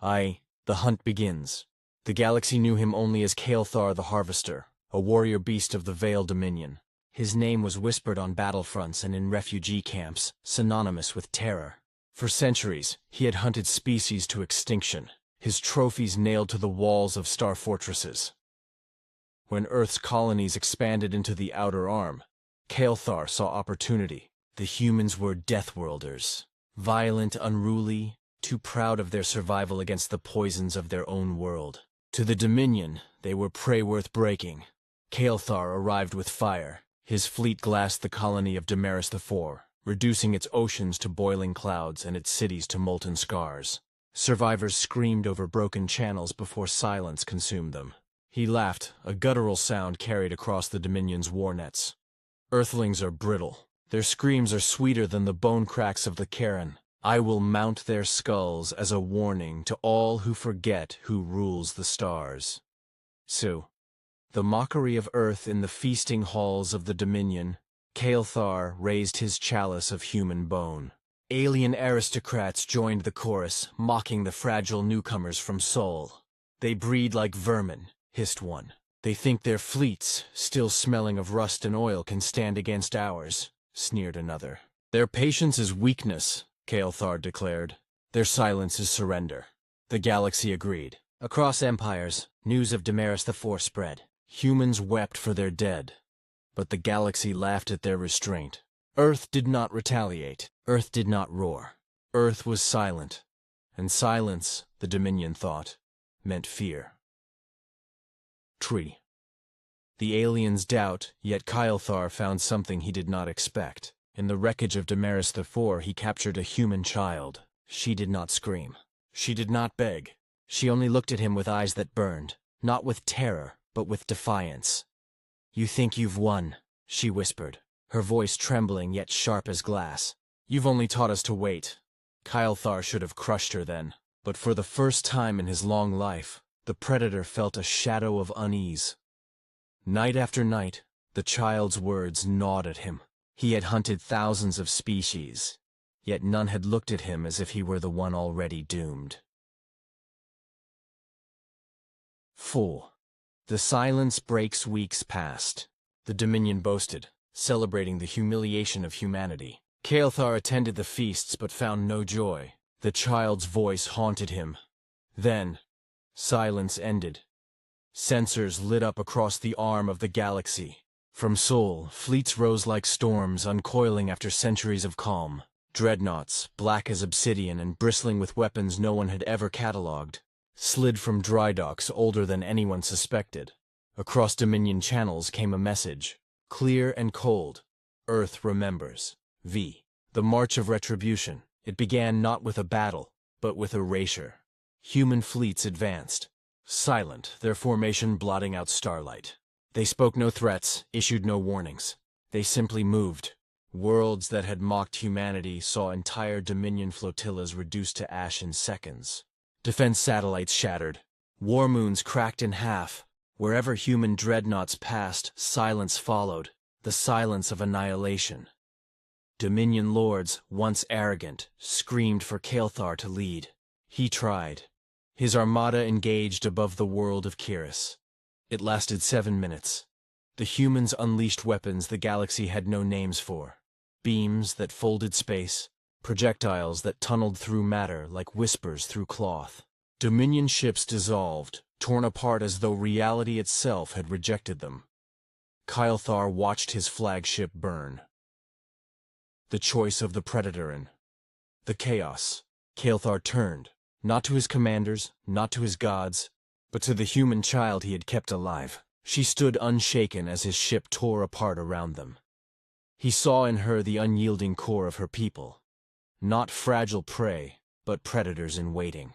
The hunt begins. The galaxy knew him only as Kael'thar the Harvester, a warrior beast of the Veil Dominion. His name was whispered on battlefronts and in refugee camps, synonymous with terror. For centuries, he had hunted species to extinction, his trophies nailed to the walls of star fortresses. When Earth's colonies expanded into the Outer Arm, Kael'thar saw opportunity. The humans were Deathworlders, violent, unruly, too proud of their survival against the poisons of their own world. To the Dominion, they were prey worth breaking. Kael'thar arrived with fire. His fleet glassed the colony of Damaris IV, reducing its oceans to boiling clouds and its cities to molten scars. Survivors screamed over broken channels before silence consumed them. He laughed, a guttural sound carried across the Dominion's war nets. Earthlings are brittle. Their screams are sweeter than the bone cracks of the Karen. I will mount their skulls as a warning to all who forget who rules the stars. So, the mockery of Earth in the feasting halls of the Dominion, Kael'thar raised his chalice of human bone. Alien aristocrats joined the chorus, mocking the fragile newcomers from Sol. They breed like vermin, hissed one. They think their fleets, still smelling of rust and oil, can stand against ours, sneered another. Their patience is weakness, Kael'thar declared. Their silence is surrender. The galaxy agreed. Across empires, news of Damaris IV spread. Humans wept for their dead, but the galaxy laughed at their restraint. Earth did not retaliate. Earth did not roar. Earth was silent, and silence, the Dominion thought, meant fear. Tree. The aliens doubt, yet Kael'thar found something he did not expect. In the wreckage of Damaris IV, he captured a human child. She did not scream. She did not beg. She only looked at him with eyes that burned, not with terror, but with defiance. You think you've won, she whispered, her voice trembling yet sharp as glass. You've only taught us to wait. Kael'thar should have crushed her then, but for the first time in his long life, the predator felt a shadow of unease. Night after night, the child's words gnawed at him. He had hunted thousands of species, yet none had looked at him as if he were the one already doomed. Full. The silence breaks weeks past. The Dominion boasted, celebrating the humiliation of humanity. Kael'thar attended the feasts but found no joy. The child's voice haunted him. Then, silence ended. Sensors lit up across the arm of the galaxy. From Sol, fleets rose like storms, uncoiling after centuries of calm. Dreadnoughts, black as obsidian and bristling with weapons no one had ever catalogued, slid from dry docks older than anyone suspected. Across Dominion channels came a message, clear and cold. Earth remembers. V. The March of Retribution. It began not with a battle, but with erasure. Human fleets advanced, silent, their formation blotting out starlight. They spoke no threats, issued no warnings. They simply moved. Worlds that had mocked humanity saw entire Dominion flotillas reduced to ash in seconds. Defense satellites shattered. War moons cracked in half. Wherever human dreadnoughts passed, silence followed. The silence of annihilation. Dominion lords, once arrogant, screamed for Kael'thar to lead. He tried. His armada engaged above the world of Kiris. It lasted 7 minutes. The humans unleashed weapons the galaxy had no names for. Beams that folded space, projectiles that tunneled through matter like whispers through cloth. Dominion ships dissolved, torn apart as though reality itself had rejected them. Kael'thar watched his flagship burn. The choice of the predator in the chaos. Kael'thar turned, not to his commanders, not to his gods, but to the human child he had kept alive. She stood unshaken as his ship tore apart around them. He saw in her the unyielding core of her people. Not fragile prey, but predators in waiting.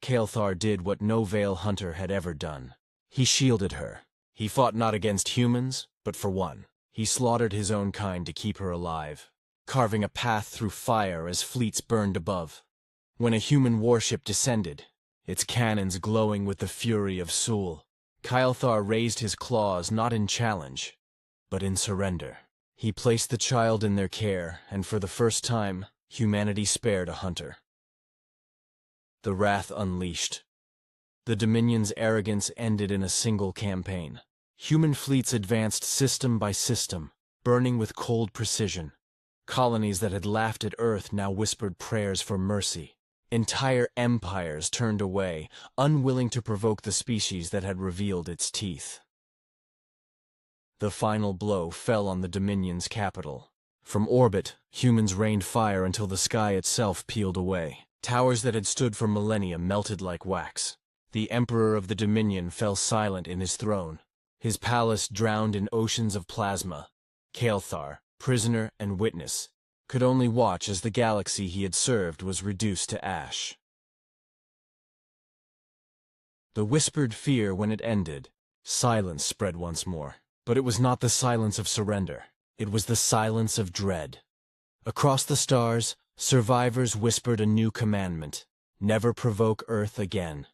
Kael'thar did what no Veil hunter had ever done. He shielded her. He fought not against humans, but for one. He slaughtered his own kind to keep her alive, carving a path through fire as fleets burned above. When a human warship descended, its cannons glowing with the fury of Sol, Kael'thar raised his claws not in challenge, but in surrender. He placed the child in their care, and for the first time, humanity spared a hunter. The wrath unleashed. The Dominion's arrogance ended in a single campaign. Human fleets advanced system by system, burning with cold precision. Colonies that had laughed at Earth now whispered prayers for mercy. Entire empires turned away, unwilling to provoke the species that had revealed its teeth. The final blow fell on the Dominion's capital. From orbit, humans rained fire until the sky itself peeled away. Towers that had stood for millennia melted like wax. The Emperor of the Dominion fell silent in his throne, his palace drowned in oceans of plasma. Kael'thar, prisoner and witness, could only watch as the galaxy he had served was reduced to ash. The whispered fear when it ended. Silence spread once more. But it was not the silence of surrender. It was the silence of dread. Across the stars, survivors whispered a new commandment: never provoke Earth again.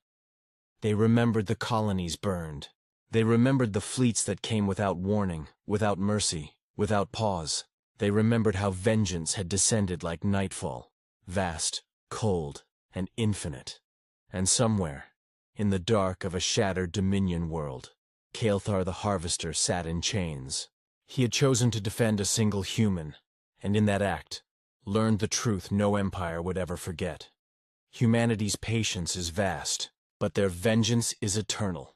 They remembered the colonies burned. They remembered the fleets that came without warning, without mercy, without pause. They remembered how vengeance had descended like nightfall, vast, cold, and infinite. And somewhere, in the dark of a shattered Dominion world, Kael'thar the Harvester sat in chains. He had chosen to defend a single human, and in that act, learned the truth no empire would ever forget. Humanity's patience is vast, but their vengeance is eternal.